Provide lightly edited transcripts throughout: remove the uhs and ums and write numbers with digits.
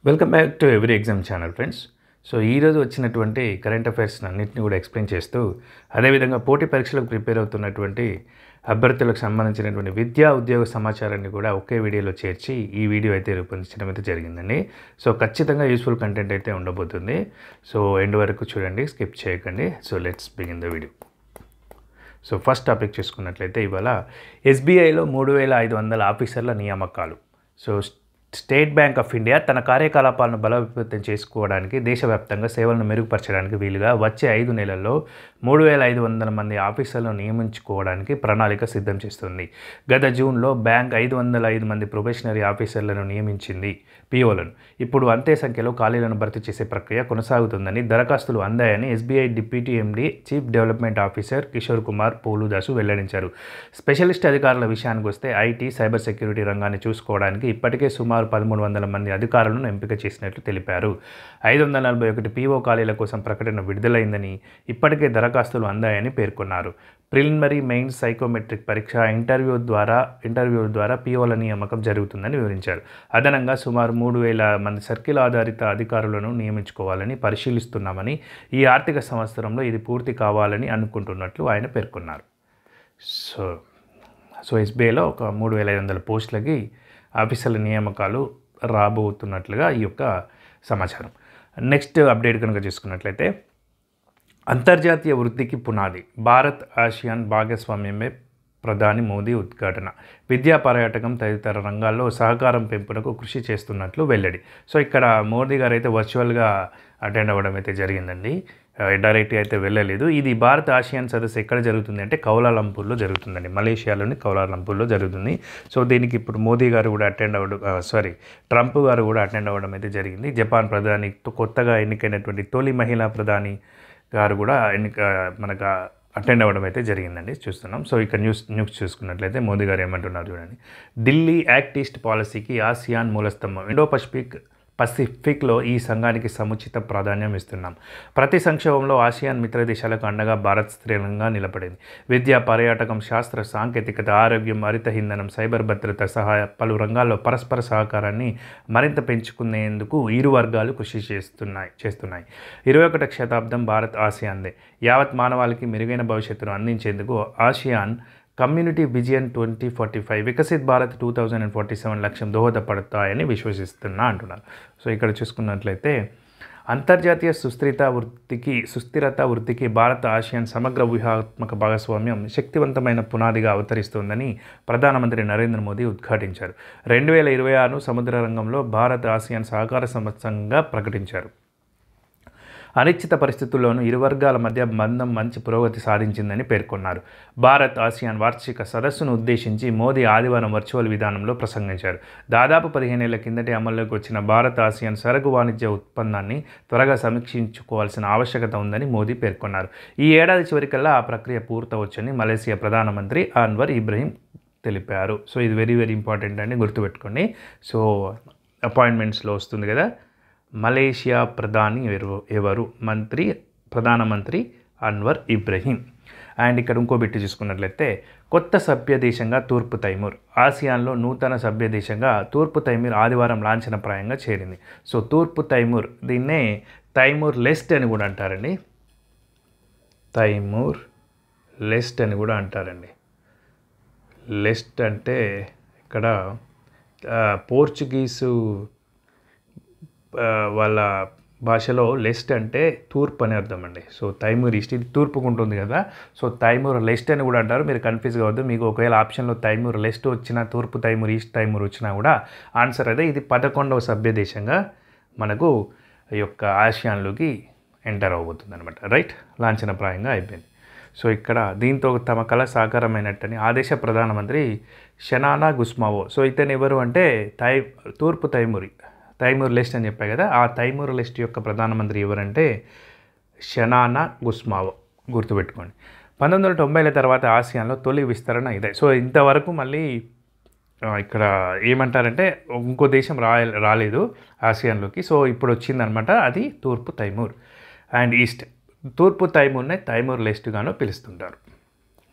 Welcome back to every exam channel friends. So ఈరోజు వచ్చినటువంటి current affairs అన్నింటినీ కూడా ఎక్స్ప్లెయిన్ చేస్తూ అదేవిధంగా పోటీ పరీక్షలకు ప్రిపేర్ అవుతున్నటువంటి అభ్యర్థులకు సంబంధించినటువంటి విద్యా ఉద్యోగ సమాచారాన్ని కూడా ఒకే వీడియోలో చేర్చి ఈ వీడియో అయితే రూపొందించడం అయితే జరిగిందండి. సో ఖచ్చితంగా యూస్ఫుల్ కంటెంట్ అయితే ఉండబోతుంది. సో ఎండ్ వరకు చూడండి, స్కిప్ చేయకండి. So let's begin the video. So first topic చూసుకున్నట్లయితే ఇవాళ ఎస్బీఐలో 3500 ఆఫీసర్ల నియామకాలు. So state bank of India తన కార్యకలాపాలను బలోపేతం చేసుకోవడానికి దేశవ్యాప్తంగా సేవలను మెరుగుపరచడానికి వీలుగా వచ్చే 5 నెలల్లో 3500 మంది ఆఫీసర్లను నియమించుకోవడానికి ప్రణాళిక సిద్ధం చేస్తుంది. గత జూన్లో బ్యాంక్ 505 మంది ప్రొబేషనరీ ఆఫీసర్లను నియమించింది, పిఓలను. ఇప్పుడు అంతే సంఖ్యలో ఖాళీలను భర్తీ చేసే ప్రక్రియ కొనసాగుతుందని, దరఖాస్తులు అందాయని SBI deputy MD chief development officer Kishore Kumar Poludasu వెల్లడించారు. స్పెషలిస్ట్ అధికారుల విషయానికి వస్తే ఐటీ, సైబర్ సెక్యూరిటీ రంగాన్ని చూసుకోవడానికి ఇప్పటికే సుమారు 1300 మంది అధికారులను ఎంపిక చేసినట్లు తెలిపారు. 541 పీఓ ఖాళీల కోసం ప్రకటన విడుదలైందని, ఇప్పటికే దరఖాస్తులు అందాయని పేర్కొన్నారు. ప్రిలిమినరీ, మెయిన్స్, సైకోమెట్రిక్ పరీక్ష, ఇంటర్వ్యూ ద్వారా పీఓల నియామకం జరుగుతుందని వివరించారు. అదనంగా సుమారు 3000 మంది సర్కిల్ ఆధారిత అధికారులను నియమించుకోవాలని పరిశీలిస్తున్నామని, ఈ ఆర్థిక సంవత్సరంలో ఇది పూర్తి కావాలని అనుకుంటున్నట్లు ఆయన పేర్కొన్నారు. సో ఎస్బీఐలో ఒక 3500 పోస్టులకి ఆఫీసర్ల నియామకాలు రాబోతున్నట్లుగా ఈ యొక్క సమాచారం. నెక్స్ట్ అప్డేట్ కనుక చూసుకున్నట్లయితే, అంతర్జాతీయ వృద్ధికి పునాది భారత్ ఆసియాన్ భాగస్వామ్యమే ప్రధాని మోదీ ఉద్ఘాటన. విద్యా, పర్యాటకం తదితర రంగాల్లో సహకారం పెంపునకు కృషి చేస్తున్నట్లు వెల్లడి. సో ఇక్కడ మోదీ గారు అయితే వర్చువల్గా అటెండ్ అవ్వడం అయితే జరిగిందండి, డైరెక్ట్గా అయితే వెళ్ళలేదు. ఇది భారత్ ఆసియాన్ సదస్సు ఎక్కడ జరుగుతుంది అంటే కౌలాలంపూర్లో జరుగుతుందండి, మలేషియాలోని కౌలాలంపూర్లో జరుగుతుంది. సో దీనికి ఇప్పుడు మోదీ గారు కూడా ట్రంప్ గారు కూడా అటెండ్ అవ్వడం అయితే జరిగింది. జపాన్ ప్రధాని, కొత్తగా ఎన్నికైనటువంటి తొలి మహిళా ప్రధాని గారు కూడా మనకు అటెండ్ అవ్వడం అయితే జరిగిందండి, చూస్తున్నాం. సో ఇక్కడ న్యూస్ చూసుకున్నట్లయితే మోదీ గారు ఏమంటున్నారు చూడండి. ఢిల్లీ యాక్ట్ ఈస్ట్ పాలసీకి ఆసియాన్ మూలస్తంభం. ఇండో పసిఫిక్లో ఈ సంఘానికి సముచిత ప్రాధాన్యం ఇస్తున్నాం. ప్రతి సంక్షోభంలో ఆసియాన్ మిత్ర దేశాలకు అండగా భారత్ స్థిరంగా నిలబడింది. విద్య, పర్యాటకం, శాస్త్ర సాంకేతికత, ఆరోగ్యం, హరిత ఇంధనం, సైబర్ భద్రత సహా పలు రంగాల్లో పరస్పర సహకారాన్ని మరింత పెంచుకునేందుకు ఇరు వర్గాలు కృషి చేస్తున్నాయి. 21వ శతాబ్దం భారత్ ఆసియాన్దే. యావత్ మానవాళికి మెరుగైన భవిష్యత్తును అందించేందుకు ASEAN community vision 2045 Viksit Bharat 2047 లక్ష్యం దోహదపడతాయని విశ్వసిస్తున్నా అంటున్నారు. సో ఇక్కడ చూసుకున్నట్లయితే అంతర్జాతీయ సుస్థిరత వృద్ధికి భారత్ ఆసియాన్ సమగ్ర వ్యూహాత్మక భాగస్వామ్యం శక్తివంతమైన పునాదిగా అవతరిస్తోందని ప్రధానమంత్రి నరేంద్ర మోదీ ఉద్ఘాటించారు. 2026ను సముద్ర రంగంలో భారత్ ఆసియాన్ సహకార సంవత్సరంగా ప్రకటించారు. అనిశ్చిత పరిస్థితుల్లోనూ ఇరు వర్గాల మధ్య బంధం మంచి పురోగతి సాధించిందని పేర్కొన్నారు. భారత్ ఆసియాన్ వార్షిక సదస్సును ఉద్దేశించి మోదీ ఆదివారం వర్చువల్ విధానంలో ప్రసంగించారు. దాదాపు 15 ఏళ్ల కిందటే అమల్లోకి వచ్చిన భారత్ ఆసియాన్ సరుకు వాణిజ్య ఒప్పందాన్ని త్వరగా సమీక్షించుకోవాల్సిన ఆవశ్యకత ఉందని మోదీ పేర్కొన్నారు. ఈ ఏడాది చివరికల్లా ఆ ప్రక్రియ పూర్తవచ్చని మలేసియా ప్రధానమంత్రి అన్వర్ ఇబ్రహీం తెలిపారు. సో ఇది వెరీ వెరీ ఇంపార్టెంట్ అండి, గుర్తుపెట్టుకోండి. సో అపాయింట్మెంట్స్లో వస్తుంది కదా, మలేషియా ప్రధాని ఎవరు? ప్రధానమంత్రి అన్వర్ ఇబ్రహీం. అండ్ ఇక్కడ ఇంకో బిట్టు చూసుకున్నట్లయితే, కొత్త సభ్య దేశంగా తూర్పు తైమూర్. ఆసియాన్లో నూతన సభ్య దేశంగా తూర్పు తైమూర్ ఆదివారం లాంఛనప్రాయంగా చేరింది. సో తూర్పు తైమూర్, దీన్నే తైమూర్ లెస్ట్ అని కూడా అంటారండి. తైమూర్ లెస్ట్ అని కూడా అంటారండి. లెస్ట్ అంటే ఇక్కడ పోర్చుగీసు వాళ్ళ భాషలో లెస్ట్ అంటే తూర్పు అని అర్థం అండి. సో తైమూర్ ఈస్ట్, ఇది తూర్పుకు ఉంటుంది కదా, సో తైమూర్ లెస్ట్ అని కూడా అంటారు. మీరు కన్ఫ్యూజ్ కావద్దు. మీకు ఒకవేళ ఆప్షన్లో తైమూర్ లెస్ట్ వచ్చినా, తూర్పు తైమూర్, ఈస్ట్ తైమూర్ వచ్చినా కూడా ఆన్సర్ అదే. ఇది 11వ సభ్య దేశంగా మనకు ఈ యొక్క ఆసియాన్లోకి ఎంటర్ అవబోతుంది అనమాట. రైట్, లాంఛనప్రాయంగా అయిపోయింది. సో ఇక్కడ దీంతో తమ కళ సాకారమైనట్టని ఆ దేశ ప్రధానమంత్రి షనానా గుస్మావో. సో ఇతను ఎవరు అంటే తూర్పు తైమూర్ లెస్ట్ అని చెప్పాయి కదా, ఆ తైమూర్ లెస్ట్ యొక్క ప్రధానమంత్రి ఎవరంటే షనానా గుస్మావో, గుర్తుపెట్టుకోండి. 1990ల తర్వాత ఆసియాన్లో తొలి విస్తరణ ఇదే. సో ఇంతవరకు మళ్ళీ ఇక్కడ ఏమంటారంటే ఇంకో దేశం రాలేదు ఆసియాన్లోకి. సో ఇప్పుడు వచ్చిందనమాట, అది తూర్పు తైమూర్. అండ్ ఈస్ట్, తూర్పు తైమూర్నే తైమూర్ లెస్ట్గాను పిలుస్తుంటారు.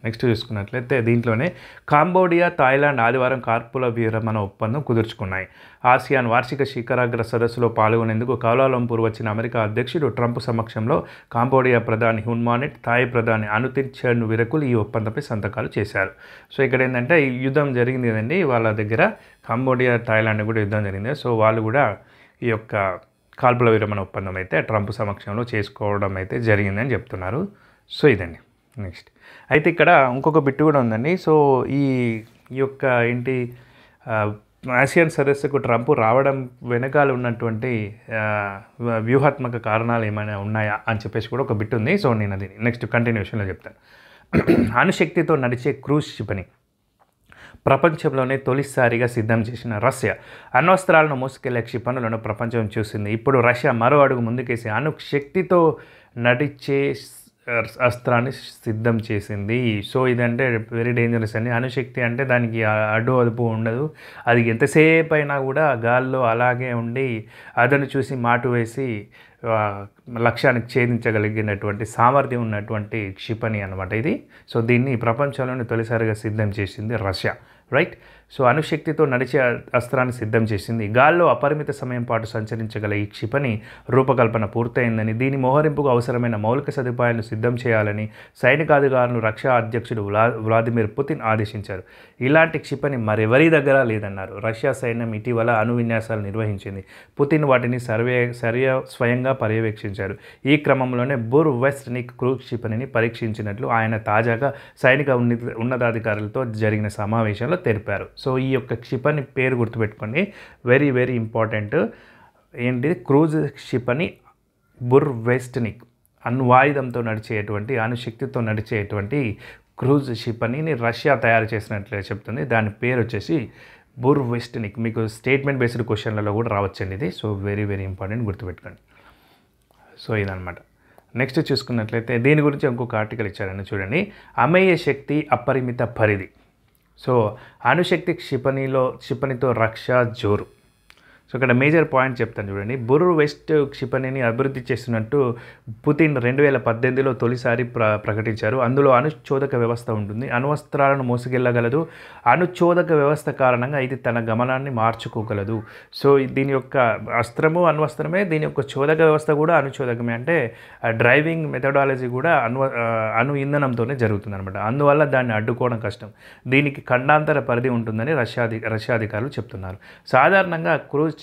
నెక్స్ట్ చూసుకున్నట్లయితే దీంట్లోనే కాంబోడియా, థాయిలాండ్ ఆదివారం కార్పుల విరమణ ఒప్పందం కుదుర్చుకున్నాయి. ఆసియాన్ వార్షిక శిఖరాగ్ర సదస్సులో పాల్గొనేందుకు కౌలాలంపూర్ వచ్చిన అమెరికా అధ్యక్షుడు ట్రంప్ సమక్షంలో కాంబోడియా ప్రధాని హున్ మానెట్, థాయ్ ప్రధాని అనుతిన్ చర్న్ విరకులు ఈ ఒప్పందంపై సంతకాలు చేశారు. సో ఇక్కడ ఏంటంటే ఈ యుద్ధం జరిగింది కదండి వాళ్ళ దగ్గర, కాంబోడియా థాయిలాండ్ కూడా యుద్ధం జరిగింది. సో వాళ్ళు కూడా ఈ యొక్క కాల్పుల విరమణ ఒప్పందం అయితే ట్రంప్ సమక్షంలో చేసుకోవడం అయితే జరిగిందని చెప్తున్నారు. సో ఇదండి. నెక్స్ట్ అయితే ఇక్కడ ఇంకొక బిట్టు కూడా ఉందండి. సో ఈ యొక్క ఏంటి ఆసియాన్ సదస్సుకు ట్రంప్ రావడం వెనకాల ఉన్నటువంటి వ్యూహాత్మక కారణాలు ఏమైనా ఉన్నాయా అని చెప్పేసి కూడా ఒక బిట్ ఉంది. సో నేను అది నెక్స్ట్ కంటిన్యూషన్లో చెప్తాను. అణుశక్తితో నడిచే క్రూజ్ షిప్ని ప్రపంచంలోనే తొలిసారిగా సిద్ధం చేసిన రష్యా అణ్వస్త్రాలను మోసుకెళ్లే క్షిపణులను ప్రపంచం చూసింది. ఇప్పుడు రష్యా మరో అడుగు ముందుకేసి అణుశక్తితో నడిచే అస్త్రాన్ని సిద్ధం చేసింది. సో ఇదంటే వెరీ డేంజరస్ అండి. అణుశక్తి అంటే దానికి అడ్డు అదుపు ఉండదు. అది ఎంతసేపు అయినా కూడా గాల్లో అలాగే ఉండి అదను చూసి మాటు వేసి లక్ష్యానికి ఛేదించగలిగినటువంటి సామర్థ్యం ఉన్నటువంటి క్షిపణి అనమాట ఇది. సో దీన్ని ప్రపంచంలోనే తొలిసారిగా సిద్ధం చేసింది రష్యా, రైట్. సో అణుశక్తితో నడిచే అస్త్రాన్ని సిద్ధం చేసింది. గాల్లో అపరిమిత సమయం పాటు సంచరించగల ఈ క్షిపణి రూపకల్పన పూర్తయిందని, దీని మోహరింపుకు అవసరమైన మౌలిక సదుపాయాలను సిద్ధం చేయాలని సైనికాధికారులను రష్యా అధ్యక్షుడు వ్లాదిమిర్ పుతిన్ ఆదేశించారు. ఇలాంటి క్షిపణి మరెవరి దగ్గర లేదన్నారు. రష్యా సైన్యం ఇటీవల అణు విన్యాసాలు నిర్వహించింది. పుతిన్ వాటిని స్వయంగా పర్యవేక్షించారు. ఈ క్రమంలోనే బుర్వెస్ట్నిక్ క్రూజ్ క్షిపణిని పరీక్షించినట్లు ఆయన తాజాగా సైనిక ఉన్నతాధికారులతో జరిగిన సమావేశంలో తెలిపారు. సో ఈ యొక్క క్షిపణి పేరు గుర్తుపెట్టుకోండి, వెరీ వెరీ ఇంపార్టెంట్. ఏంటిది? క్రూజ్ క్షిపణి బుర్వెస్ట్నిక్, అణ్వాయుధంతో నడిచేటువంటి అణుశక్తితో నడిచేటువంటి క్రూజ్ క్షిపణిని రష్యా తయారు చేసినట్లే చెప్తుంది. దాని పేరు వచ్చేసి బుర్వెస్ట్నిక్. మీకు స్టేట్మెంట్ బేస్డ్ క్వశ్చన్లలో కూడా రావచ్చండి ఇది. సో వెరీ వెరీ ఇంపార్టెంట్, గుర్తుపెట్టుకోండి. సో ఇదనమాట. నెక్స్ట్ చూసుకున్నట్లయితే దీని గురించి ఇంకొక ఆర్టికల్ ఇచ్చారని చూడండి. అమేయ శక్తి అపరిమిత పరిధి. సో అణుశక్తి క్షిపణితో రక్ష జోరు. సో ఇక్కడ మేజర్ పాయింట్ చెప్తాను చూడండి. బుర్వెస్ట్ క్షిపణిని అభివృద్ధి చేస్తున్నట్టు పుతిన్ 2018లో తొలిసారి ప్రకటించారు. అందులో అణుచోదక వ్యవస్థ ఉంటుంది. అణ్వస్త్రాలను మోసుకెళ్ళగలదు. అణుచోదక వ్యవస్థ కారణంగా ఇది తన గమనాన్ని మార్చుకోగలదు. సో దీని యొక్క అస్త్రము అణ్వస్త్రమే, దీని యొక్క చోదక వ్యవస్థ కూడా అణుచోదకమే. అంటే డ్రైవింగ్ మెథడాలజీ కూడా అణు ఇంధనంతోనే జరుగుతుంది అనమాట. అందువల్ల దాన్ని అడ్డుకోవడం కష్టం. దీనికి ఖండాంతర పరిధి ఉంటుందని రష్యా అధికారులు చెప్తున్నారు. సాధారణంగా క్రూజ్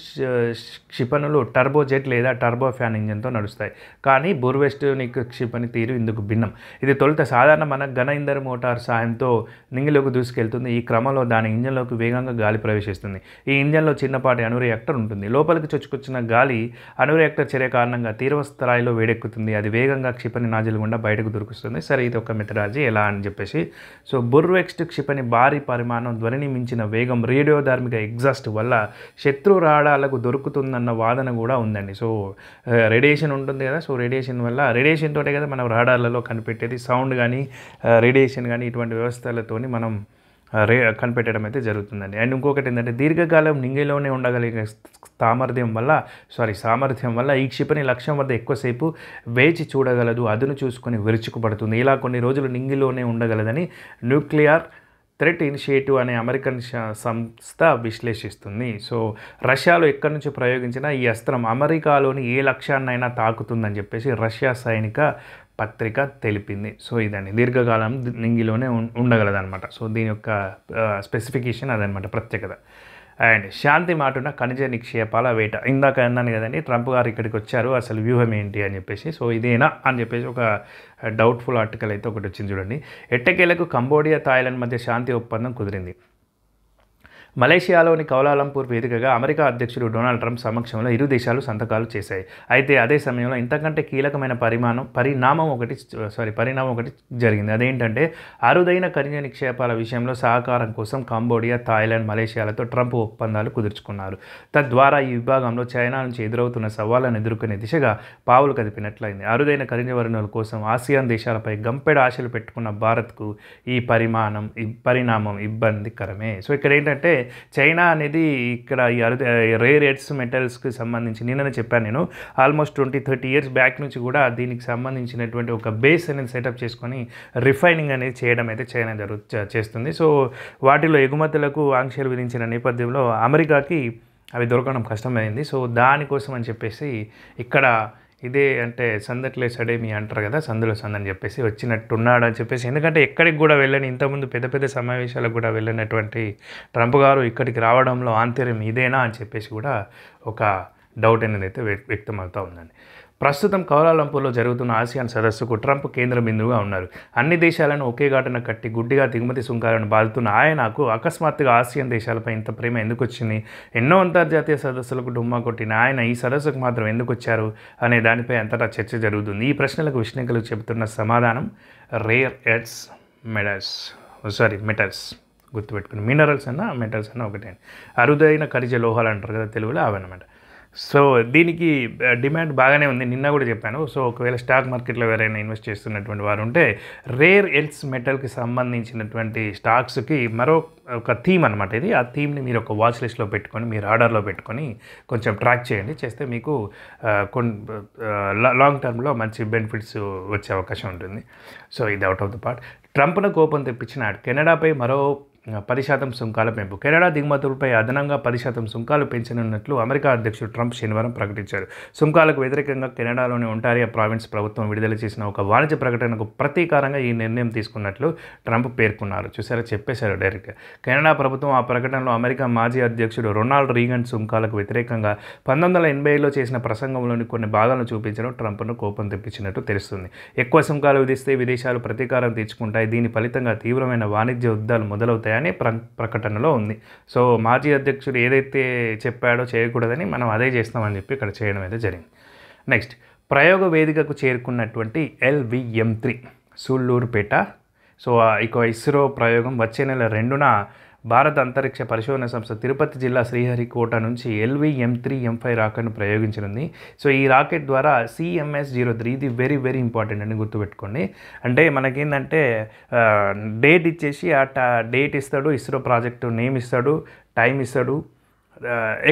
క్షిపణులు టర్బోజెట్ లేదా టర్బో ఫ్యాన్ ఇంజన్తో నడుస్తాయి. కానీ బుర్వెస్ట్నిక్ క్షిపణి తీరు ఇందుకు భిన్నం. ఇది తొలుత సాధారణ ఘన ఇంధన మోటార్ సాయంతో నింగిలోకి దూసుకెళ్తుంది. ఈ క్రమంలో దాని ఇంజన్లోకి వేగంగా గాలి ప్రవేశిస్తుంది. ఈ ఇంజన్లో చిన్నపాటి అణు రియాక్టర్ ఉంటుంది. లోపలికి చొచ్చుకొచ్చిన గాలి అణు రియాక్టర్ చర్య కారణంగా తీవ్ర స్థాయిలో వేడెక్కుతుంది. అది వేగంగా క్షిపణి నాజిల్ గుండా బయటకు దొరుకుతుంది. సరే, ఇది ఒక మెథడాలజీ ఎలా అని చెప్పేసి. సో బుర్వెస్ట్ క్షిపణి భారీ పరిమాణం, ధ్వనిని మించిన వేగం, రేడియోధార్మిక ఎగ్జాస్ట్ వల్ల శత్రు రాడాలకు దొరుకుతుందన్న వాదన కూడా ఉందండి. సో రేడియేషన్ ఉంటుంది కదా. సో రేడియేషన్ వల్ల, రేడియేషన్ తోటే కదా మనం రాడార్లలో కనిపెట్టేది. సౌండ్ కానీ రేడియేషన్ కానీ ఇటువంటి వ్యవస్థలతోని మనం కనిపెట్టడం అయితే జరుగుతుందండి. అండ్ ఇంకొకటి ఏంటంటే దీర్ఘకాలం నింగిలోనే ఉండగలిగే సామర్థ్యం వల్ల ఈ క్షిపణి లక్ష్యం వద్ద ఎక్కువసేపు వేచి చూడగలదు. అదును చూసుకొని విరుచుకుపడుతుంది. ఇలా కొన్ని రోజులు నింగిలోనే ఉండగలదని న్యూక్లియర్ థ్రెట్ ఇనిషియేటివ్ అనే అమెరికన్ సంస్థ విశ్లేషిస్తుంది. సో రష్యాలో ఎక్కడి నుంచి ప్రయోగించినా ఈ అస్త్రం అమెరికాలోని ఏ లక్ష్యాన్నైనా తాకుతుందని చెప్పేసి రష్యా సైనిక పత్రిక తెలిపింది. సో ఇదండి, దీర్ఘకాలం నింగిలోనే ఉండగలదన్నమాట. సో దీని యొక్క స్పెసిఫికేషన్ అదనమాట, ప్రత్యేకత. అండ్ శాంతి మాటున ఖనిజ నిక్షేపాల వేట. ఇందాక అన్నాను కదండి, ట్రంప్ గారు ఇక్కడికి వచ్చారు, అసలు వ్యూహం ఏంటి అని చెప్పేసి. సో ఇదేనా అని చెప్పేసి ఒక డౌట్ఫుల్ ఆర్టికల్ అయితే ఒకటి వచ్చింది చూడండి. ఎట్టకేలకు కంబోడియా, థాయిలాండ్ మధ్య శాంతి ఒప్పందం కుదిరింది. మలేషియాలోని కౌలాలంపూర్ వేదికగా అమెరికా అధ్యక్షుడు డొనాల్డ్ ట్రంప్ సమక్షంలో ఇరు దేశాలు సంతకాలు చేశాయి. అయితే అదే సమయంలో ఇంతకంటే కీలకమైన పరిణామం ఒకటి జరిగింది. అదేంటంటే అరుదైన ఖనిజ నిక్షేపాల విషయంలో సహకారం కోసం కంబోడియా, థాయిలాండ్, మలేషియాలతో ట్రంప్ ఒప్పందాలు కుదుర్చుకున్నారు. తద్వారా ఈ విభాగంలో చైనా నుంచి ఎదురవుతున్న సవాళ్లను ఎదుర్కొనే దిశగా పావులు కదిపినట్లయింది. అరుదైన ఖనిజ వనరుల కోసం ఆసియాన్ దేశాలపై గంపెడ ఆశలు పెట్టుకున్న భారత్కు ఈ పరిణామం ఇబ్బందికరమే. సో ఇక్కడ ఏంటంటే చైనా అనేది ఇక్కడ ఈ రేర్ ఎర్త్స్ మెటల్స్కి సంబంధించి నిన్ననే చెప్పాను నేను ఆల్మోస్ట్ 20-30 ఇయర్స్ బ్యాక్ నుంచి కూడా దీనికి సంబంధించినటువంటి ఒక బేస్ అనేది సెటప్ చేసుకొని రిఫైనింగ్ అనేది చేయడం అయితే చైనా చేస్తుంది. సో వాటిలో ఎగుమతులకు ఆంక్షలు విధించిన నేపథ్యంలో అమెరికాకి అవి దొరకడం కష్టమైంది. సో దానికోసం అని చెప్పేసి ఇక్కడ ఇదే అంటే సందట్లే సడేమి అంటారు కదా, సందులో సందని చెప్పేసి వచ్చినట్టున్నాడు అని చెప్పేసి, ఎందుకంటే ఎక్కడికి కూడా వెళ్ళని ఇంతకుముందు పెద్ద పెద్ద సమావేశాలకు కూడా వెళ్ళినటువంటి ట్రంప్ గారు ఇక్కడికి రావడంలో ఆంతర్యం ఇదేనా అని చెప్పేసి కూడా ఒక డౌట్ అనేది అయితే వ్యక్తమవుతూ ఉందండి. ప్రస్తుతం కౌలాలంపూర్లో జరుగుతున్న ఆసియాన్ సదస్సుకు ట్రంప్ కేంద్ర బిందువుగా ఉన్నారు. అన్ని దేశాలను ఒకే ఘాటున కట్టి గుడ్డిగా దిగుమతి సుంకాలను బాదుతున్న ఆయనకు అకస్మాత్తుగా ఆసియన్ దేశాలపై ఇంత ప్రేమ ఎందుకు వచ్చింది? ఎన్నో అంతర్జాతీయ సదస్సులకు డుమ్మా కొట్టిన ఆయన ఈ సదస్సుకు మాత్రం ఎందుకు వచ్చారు అనే దానిపై అంతటా చర్చ జరుగుతుంది. ఈ ప్రశ్నలకు విశ్లేషకులు చెబుతున్న సమాధానం రేర్ ఎర్త్స్ మెటల్స్ గుర్తుపెట్టుకుని, మినరల్స్ అన్న మెటల్స్ అన్న ఒకటే, అరుదైన ఖనిజ లోహాలు అంటారు కదా తెలుగులో, అవన్నమాట. సో దీనికి డిమాండ్ బాగానే ఉంది, నిన్న కూడా చెప్పాను. సో ఒకవేళ స్టాక్ మార్కెట్లో ఎవరైనా ఇన్వెస్ట్ చేస్తున్నటువంటి వారు ఉంటే రేర్ ఎర్త్స్ మెటల్కి సంబంధించినటువంటి స్టాక్స్కి మరో ఒక థీమ్ అనమాట ఇది. ఆ థీమ్ని మీరు ఒక వాచ్ లిస్ట్లో పెట్టుకొని మీరు ఆర్డర్లో పెట్టుకొని కొంచెం ట్రాక్ చేయండి. చేస్తే మీకు లాంగ్ టర్మ్లో మంచి బెనిఫిట్స్ వచ్చే అవకాశం ఉంటుంది. సో ఇది అవుట్ ఆఫ్ ద పార్ట్. ట్రంప్ను కోపం తెప్పించినాడు. కెనడాపై మరో 10% సుంకాల పెంపు. కెనడా దిగుమతులపై అదనంగా 10% సుంకాలు పెంచనున్నట్లు అమెరికా అధ్యక్షుడు ట్రంప్ శనివారం ప్రకటించారు. సుంకాలకు వ్యతిరేకంగా కెనడాలోని ఒంటారియో ప్రావిన్స్ ప్రభుత్వం విడుదల చేసిన ఒక వాణిజ్య ప్రకటనకు ప్రతీకారంగా ఈ నిర్ణయం తీసుకున్నట్లు ట్రంప్ పేర్కొన్నారు. చూసారా, చెప్పేశారు డైరెక్ట్గా. కెనడా ప్రభుత్వం ఆ ప్రకటనలో అమెరికా మాజీ అధ్యక్షుడు రొనాల్డ్ రీగన్ సుంకాలకు వ్యతిరేకంగా 1980లో చేసిన ప్రసంగంలోని కొన్ని భాగాలను చూపించడం ట్రంప్ను కోపం తెప్పించినట్టు తెలుస్తుంది. ఎక్కువ సుంకాలు విధిస్తే విదేశాలు ప్రతీకారం తీర్చుకుంటాయి. దీని ఫలితంగా తీవ్రమైన వాణిజ్య యుద్ధాలు మొదలవుతాయి అని ప్రకటనలో ఉంది. సో మాజీ అధ్యక్షుడు ఏదైతే చెప్పాడో చేయకూడదని మనం అదే చేస్తామని చెప్పి ఇక్కడ చేయడం అయితే జరిగింది. నెక్స్ట్, ప్రయోగ వేదికకు చేరుకున్నటువంటి LVM-3 సూళ్ళూరుపేట. సో ఇక ఇస్రో ప్రయోగం వచ్చే నెల 2న భారత అంతరిక్ష పరిశోధన సంస్థ తిరుపతి జిల్లా శ్రీహరికోట నుంచి LVM-3 M5 రాకెట్ను ప్రయోగించనుంది. సో ఈ రాకెట్ ద్వారా CMS-03, ఇది వెరీ వెరీ ఇంపార్టెంట్ అని గుర్తుపెట్టుకోండి. అంటే మనకేంటంటే డేట్ ఇచ్చేసి ఆ డేట్ ఇస్తాడు, ఇస్రో ప్రాజెక్టు నేమ్ ఇస్తాడు, టైం ఇస్తాడు,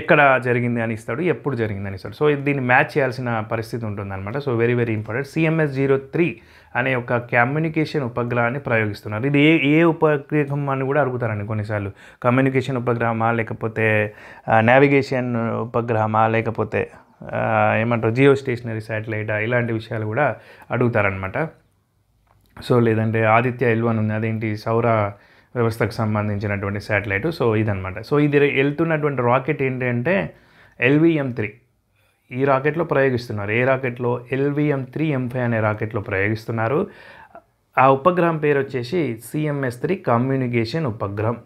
ఎక్కడ జరిగింది అని ఇస్తాడు, ఎప్పుడు జరిగిందని ఇస్తాడు. సో దీన్ని మ్యాచ్ చేయాల్సిన పరిస్థితి ఉంటుందన్నమాట. So very very important. CMS-03 అనే ఒక కమ్యూనికేషన్ ఉపగ్రహాన్ని ప్రయోగిస్తున్నారు. ఇది ఏ ఉపగ్రహం అని కూడా అడుగుతారండి కొన్నిసార్లు. కమ్యూనికేషన్ ఉపగ్రహమా, లేకపోతే నావిగేషన్ ఉపగ్రహమా, లేకపోతే ఏమంటారు జియో స్టేషనరీ శాటిలైటా, ఇలాంటి విషయాలు కూడా అడుగుతారనమాట. సో లేదంటే ఆదిత్య L1 ఉంది, అదేంటి సౌర వ్యవస్థకు సంబంధించినటువంటి శాటిలైట్. సో ఇదనమాట. సో ఇది వెళ్తున్నటువంటి రాకెట్ ఏంటంటే LVM-3. ఈ రాకెట్లో ప్రయోగిస్తున్నారు. ఏ రాకెట్లో? LVM-3 M5 అనే రాకెట్లో ప్రయోగిస్తున్నారు. ఆ ఉపగ్రహం పేరు వచ్చేసి CMS-3 కమ్యూనికేషన్ ఉపగ్రహం,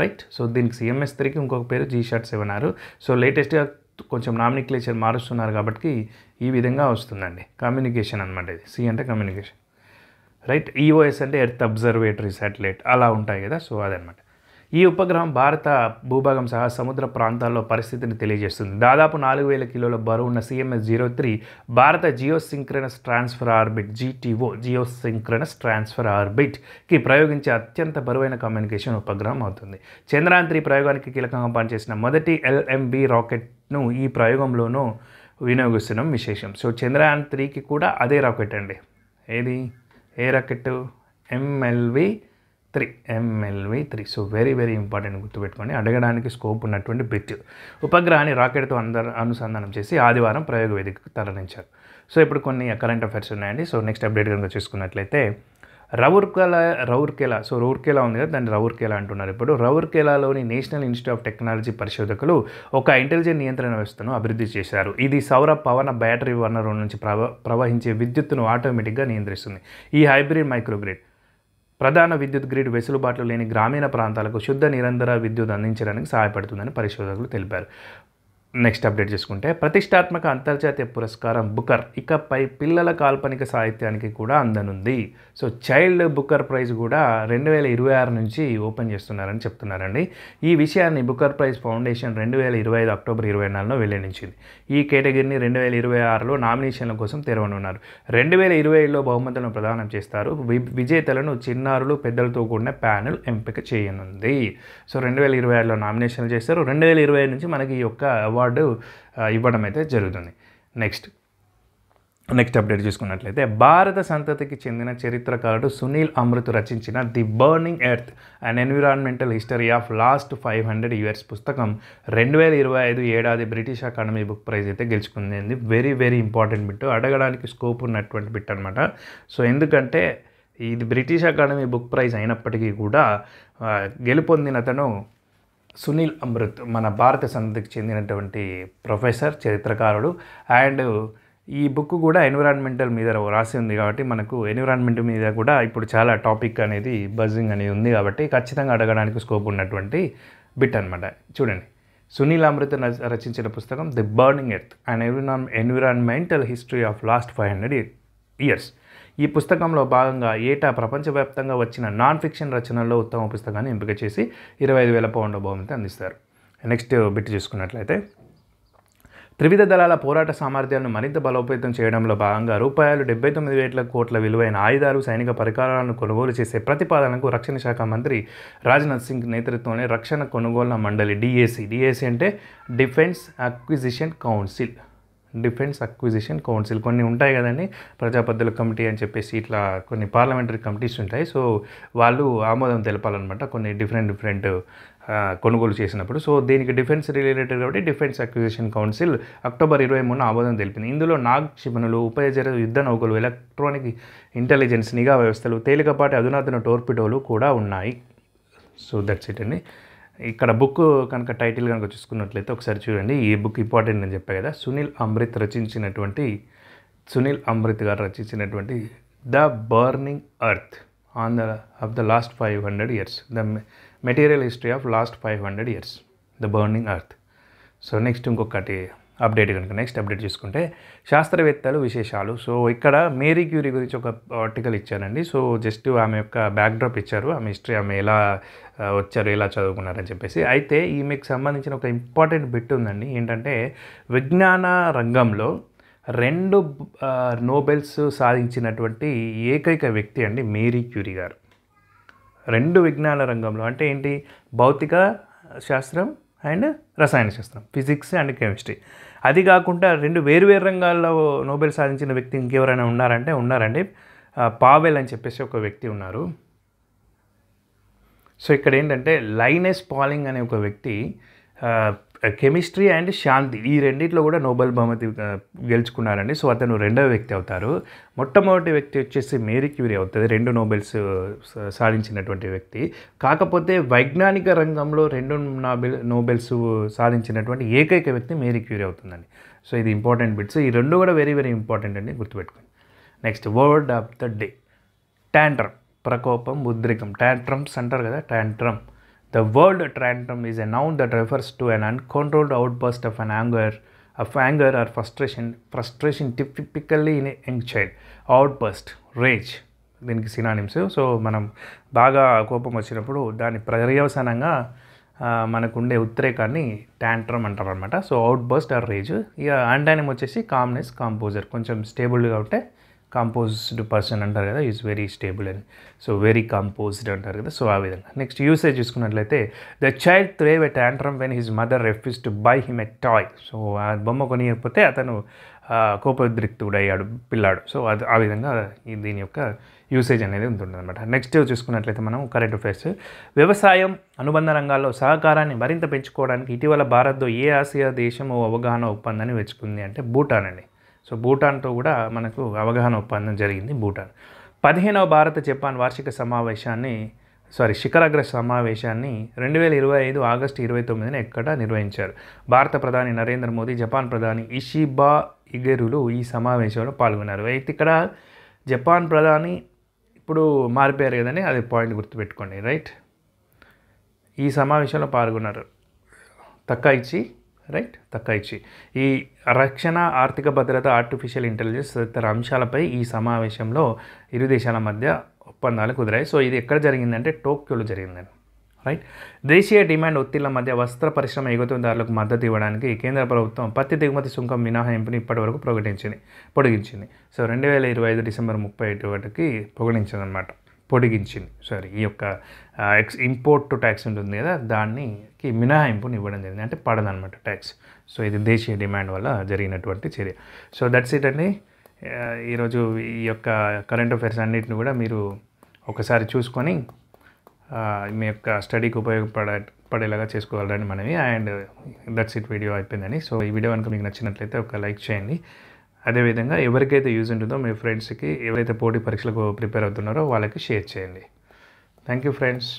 రైట్. సో దీనికి CMS-3కి ఇంకొక పేరు GSAT-7. సో లేటెస్ట్గా కొంచెం నామినిక్లేచర్ మారుస్తున్నారు కాబట్టి ఈ విధంగా వస్తుందండి. కమ్యూనికేషన్ అనమాట ఇది. C అంటే కమ్యూనికేషన్, రైట్. EOS అంటే ఎర్త్ అబ్జర్వేటరీ శాటిలైట్, అలా ఉంటాయి కదా. సో అదనమాట. ఈ ఉపగ్రహం భారత భూభాగం సహా సముద్ర ప్రాంతాల్లో పరిస్థితిని తెలియజేస్తుంది. దాదాపు 4000 కిలోల బరువున్న CMS-03 భారత geosynchronous transfer orbit GTO geosynchronous transfer ఆర్బిట్కి ప్రయోగించే అత్యంత బరువైన కమ్యూనికేషన్ ఉపగ్రహం అవుతుంది. చంద్రయాన్ 3 ప్రయోగానికి కీలకంగా పనిచేసిన మొదటి LMB రాకెట్ను ఈ ప్రయోగంలోనూ వినియోగిస్తున్నాం విశేషం. సో చంద్రయాన్ 3కి కూడా అదే రాకెట్ అండి. ఏ rocket? MLV-3. So very very important గుర్తుపెట్టుకోండి, అడగడానికి స్కోప్ ఉన్నటువంటి బిట్. ఉపగ్రహాన్ని రాకెట్తో అనుసంధానం చేసి ఆదివారం ప్రయోగ వేదికకు తరలించారు. సో ఇప్పుడు కొన్ని కరెంట్ అఫైర్స్ ఉన్నాయండి. సో నెక్స్ట్ అప్డేట్ కనుక చూసుకున్నట్లయితే రౌర్కెలా ఉంది కదా, దాన్ని రౌర్కెలా అంటున్నారు. ఇప్పుడు రౌర్కెలాలోని నేషనల్ ఇన్స్టిట్యూట్ ఆఫ్ టెక్నాలజీ పరిశోధకులు ఒక ఇంటెలిజెంట్ నియంత్రణ వ్యవస్థను అభివృద్ధి చేశారు. ఇది సౌర పవన బ్యాటరీ వనరుల నుంచి ప్రవహించే విద్యుత్తును ఆటోమేటిక్గా నియంత్రిస్తుంది. ఈ హైబ్రిడ్ మైక్రోగ్రిడ్ ప్రధాన విద్యుత్ గ్రిడ్ వెసులుబాట్లు లేని గ్రామీణ ప్రాంతాలకు శుద్ధ నిరంతర విద్యుత్ అందించడానికి సహాయపడుతుందని పరిశోధకులు తెలిపారు. నెక్స్ట్ అప్డేట్ చేసుకుంటే ప్రతిష్టాత్మక అంతర్జాతీయ పురస్కారం బుకర్ ఇకపై పిల్లల కాల్పనిక సాహిత్యానికి కూడా అందనుంది. సో చైల్డ్ బుకర్ ప్రైజ్ కూడా 2026 నుంచి ఓపెన్ చేస్తున్నారని చెప్తున్నారండి. ఈ విషయాన్ని బుకర్ ప్రైజ్ ఫౌండేషన్ 2025 అక్టోబర్ 24లో వెల్లడించింది. ఈ కేటగిరీని 2026లో నామినేషన్ల కోసం తెరవనున్నారు. 2027లో బహుమతులను ప్రదానం చేస్తారు. విజేతలను చిన్నారులు పెద్దలతో కూడిన ప్యానెల్ ఎంపిక చేయనుంది. సో 2026లో నామినేషన్లు చేస్తారు. 2025 నుంచి మనకి ఈ యొక్క అవార్డు ఇవ్వడం అయితే జరుగుతుంది. నెక్స్ట్ అప్డేట్ చూసుకున్నట్లయితే భారత సంతతికి చెందిన చరిత్రకారుడు సునీల్ అమృత్ రచించిన the burning earth and environmental history of last 500 years పుస్తకం 2025 ఏడాది బ్రిటిష్ అకాడమీ బుక్ ప్రైజ్ అయితే గెలుచుకుంది. వెరీ వెరీ ఇంపార్టెంట్ బిట్, అడగడానికి స్కోప్ ఉన్నటువంటి బిట్ అనమాట. సో ఎందుకంటే ఇది బ్రిటిష్ అకాడమీ బుక్ ప్రైజ్ అయినప్పటికీ కూడా గెలుపొందిన అతను సునీల్ అమృత్ మన భారత సంతతికి చెందినటువంటి ప్రొఫెసర్, చరిత్రకారుడు. అండ్ ఈ బుక్ కూడా ఎన్విరాన్మెంటల్ మీద రాసి ఉంది కాబట్టి మనకు ఎన్విరాన్మెంట్ మీద కూడా ఇప్పుడు చాలా టాపిక్ అనేది బజింగ్ అనేది ఉంది కాబట్టి ఖచ్చితంగా అడగడానికి స్కోప్ ఉన్నటువంటి బిట్ అనమాట. చూడండి, సునీల్ అమృత్ రచించిన పుస్తకం the burning earth and environmental history of last 500 years. ఈ పుస్తకంలో భాగంగా ఏటా ప్రపంచవ్యాప్తంగా వచ్చిన నాన్ ఫిక్షన్ రచనల్లో ఉత్తమ పుస్తకాన్ని ఎంపిక చేసి 25,000 పౌండ్ల బహుమతి అందిస్తారు. నెక్స్ట్ బిట్ చూసుకున్నట్లయితే త్రివిధ దళాల పోరాట సామర్థ్యాలను మరింత బలోపేతం చేయడంలో భాగంగా ₹79,000 కోట్ల విలువైన ఆయుధాలు, సైనిక పరికరాలను కొనుగోలు చేసే ప్రతిపాదనకు రక్షణ శాఖ మంత్రి రాజ్నాథ్ సింగ్ నేతృత్వంలోని రక్షణ కొనుగోళ్ల మండలి డిఏసీ అంటే డిఫెన్స్ అక్విజిషన్ కౌన్సిల్ కొన్ని ఉంటాయి కదండి, ప్రజాపద్ధుల కమిటీ అని చెప్పేసి ఇట్లా కొన్ని పార్లమెంటరీ కమిటీస్ ఉంటాయి. సో వాళ్ళు ఆమోదం తెలపాలన్నమాట కొన్ని డిఫరెంట్ కొనుగోలు చేసినప్పుడు. సో దీనికి డిఫెన్స్ రిలేటెడ్ కాబట్టి డిఫెన్స్ అక్విజిషన్ కౌన్సిల్ అక్టోబర్ 23 ఆమోదం తెలిపింది. ఇందులో నాగ్ క్షిపణులు, ఉభయచర యుద్ధ నౌకలు, ఎలక్ట్రానిక్ ఇంటెలిజెన్స్ నిఘా వ్యవస్థలు, తేలికపాటి అధునాతన టోర్పిడోలు కూడా ఉన్నాయి. సో దట్స్ ఇట్ అండి. ఇక్కడ బుక్ కనుక టైటిల్ కనుక చూసుకున్నట్లయితే ఒకసారి చూడండి. ఈ బుక్ ఇంపార్టెంట్ అని చెప్పా కదా. సునీల్ అమృత్ గారు రచించినటువంటి the burning earth of the last 500 years, the material history of last 500 years, the burning earth. So next ఇంకొకటి నెక్స్ట్ అప్డేట్ చూసుకుంటే శాస్త్రవేత్తలు విశేషాలు. సో ఇక్కడ మేరీ క్యూరీ గురించి ఒక ఆర్టికల్ ఇచ్చారండి. సో జస్ట్ ఆమె యొక్క బ్యాక్డ్రాప్ ఇచ్చారు, ఆమె హిస్టరీ, ఆమె ఎలా వచ్చారు, ఎలా చదువుకున్నారని చెప్పేసి. అయితే ఈమెకు సంబంధించిన ఒక ఇంపార్టెంట్ బిట్ ఉందండి. ఏంటంటే విజ్ఞాన రంగంలో 2 నోబెల్స్ సాధించినటువంటి ఏకైక వ్యక్తి అండి మేరీ క్యూరీ గారు. 2 విజ్ఞాన రంగంలో అంటే ఏంటి, భౌతిక శాస్త్రం అండ్ రసాయన శాస్త్రం, ఫిజిక్స్ అండ్ కెమిస్ట్రీ. అది కాకుండా 2 వేరు రంగాల్లో నోబెల్ సాధించిన వ్యక్తి ఇంకెవరైనా ఉన్నారండి. పావెల్ అని చెప్పేసి ఒక వ్యక్తి ఉన్నారు. సో ఇక్కడ ఏంటంటే లైనస్ పాలింగ్ అనే ఒక వ్యక్తి కెమిస్ట్రీ అండ్ శాంతి ఈ రెండిట్లో కూడా నోబెల్ బహుమతి గెలుచుకున్నారండి. సో అతను 2వ వ్యక్తి అవుతారు. మొట్టమొదటి వ్యక్తి వచ్చేసి మేరీ క్యూరీ అవుతుంది, 2 నోబెల్స్ సాధించినటువంటి వ్యక్తి. కాకపోతే వైజ్ఞానిక రంగంలో 2 నోబెల్స్ సాధించినటువంటి ఏకైక వ్యక్తి మేరీ క్యూరీ అవుతుందండి. సో ఇది ఇంపార్టెంట్ బిట్స్. ఈ 2 కూడా వెరీ వెరీ ఇంపార్టెంట్ అండి, గుర్తుపెట్టుకోండి. Next word of the day, tantrum, ప్రకోపం, ఉద్రేకం. ట్యాంట్రమ్స్ అంటారు కదా, tantrum. The word tantrum is a noun that refers to an uncontrolled outburst of anger or frustration typically in a young child. Outburst, rage, దీనికి synonyms. So మనం బాగా కోపం వచ్చినప్పుడు దాని పర్యవసానంగా మనకుండే ఉద్రేకాన్ని ట్యాంట్రమ్ అంటారు అనమాట. So outburst or rage. ఇక యాంటానిమ్ వచ్చేసి కామ్నెస్, కాంపోజర్. కొంచెం స్టేబుల్గా ఉంటే కాంపోజ్డ్ పర్సన్ అంటారు కదా, ఈజ్ వెరీ స్టేబుల్ అని. సో వెరీ కాంపోజ్డ్ అంటారు కదా. సో ఆ విధంగా. నెక్స్ట్ యూసేజ్ చూసుకున్నట్లయితే the child threw a tantrum when his mother refuse to buy him a toy. So ఆ బొమ్మ కొనియకపోతే అతను కోపోద్రిక్తుడు అయ్యాడు పిల్లాడు. సో అది ఆ విధంగా దీని యొక్క యూసేజ్ అనేది ఉంటుంది అనమాట. నెక్స్ట్ చూసుకున్నట్లయితే మనం కరెంట్ అఫైర్స్. వ్యవసాయం, అనుబంధ రంగాల్లో సహకారాన్ని మరింత పెంచుకోవడానికి ఇటీవల భారత్తో ఏ ఆసియా దేశం అవగాహన ఒప్పందాన్ని వెచ్చుకుంది అంటే భూటాన్ అండి. సో భూటాన్తో కూడా మనకు అవగాహన ఒప్పందం జరిగింది. భూటాన్ 15వ భారత జపాన్ వార్షిక శిఖరాగ్ర సమావేశాన్ని 2025 ఆగస్టు 29న ఎక్కడ నిర్వహించారు. భారత ప్రధాని నరేంద్ర మోదీ, జపాన్ ప్రధాని ఇషిబా ఇగెరులు ఈ సమావేశంలో పాల్గొన్నారు. అయితే ఇక్కడ జపాన్ ప్రధాని ఇప్పుడు మారిపోయారు కదండి, అది పాయింట్ గుర్తుపెట్టుకోండి, రైట్. ఈ సమావేశంలో పాల్గొన్నారు. తక్కయిచి రైట్, తక్కువ ఇచ్చి ఈ రక్షణ, ఆర్థిక భద్రత, ఆర్టిఫిషియల్ ఇంటెలిజెన్స్ తదితర అంశాలపై ఈ సమావేశంలో ఇరు దేశాల మధ్య ఒప్పందాలు కుదిరాయి. సో ఇది ఎక్కడ జరిగిందంటే టోక్యోలో జరిగిందండి. రైట్. దేశీయ డిమాండ్ ఒత్తిళ్ల మధ్య వస్త్ర పరిశ్రమ ఎగుమతిదారులకు మద్దతు ఇవ్వడానికి కేంద్ర ప్రభుత్వం పత్తి దిగుమతి సుంకం మినహాయింపుని ఇప్పటివరకు పొడిగించింది. So 2025 December 31కి పొడిగించింది. ఈ యొక్క ఇంపోర్ట్ టు ట్యాక్స్ ఉంటుంది కదా, దానికి మినహాయింపుని ఇవ్వడం జరిగింది, అంటే పడదనమాట ట్యాక్స్. సో ఇది దేశీయ డిమాండ్ వల్ల జరిగినటువంటి చర్య. సో దట్స్ ఇట్ అండి. ఈరోజు ఈ యొక్క కరెంట్ అఫైర్స్ అన్నిటిని కూడా మీరు ఒకసారి చూసుకొని మీ యొక్క స్టడీకి ఉపయోగపడేలాగా చేసుకోగలరని మనవి. అండ్ దట్స్ ఇట్, వీడియో అయిపోయిందని. సో ఈ వీడియో కనుక మీకు నచ్చినట్లయితే ఒక లైక్ చేయండి. అదేవిధంగా ఎవరికైతే యూజ్ ఉంటుందో మీ ఫ్రెండ్స్కి, ఎవరైతే పోటీ పరీక్షలకు ప్రిపేర్ అవుతున్నారో వాళ్ళకి షేర్ చేయండి. Thank you friends.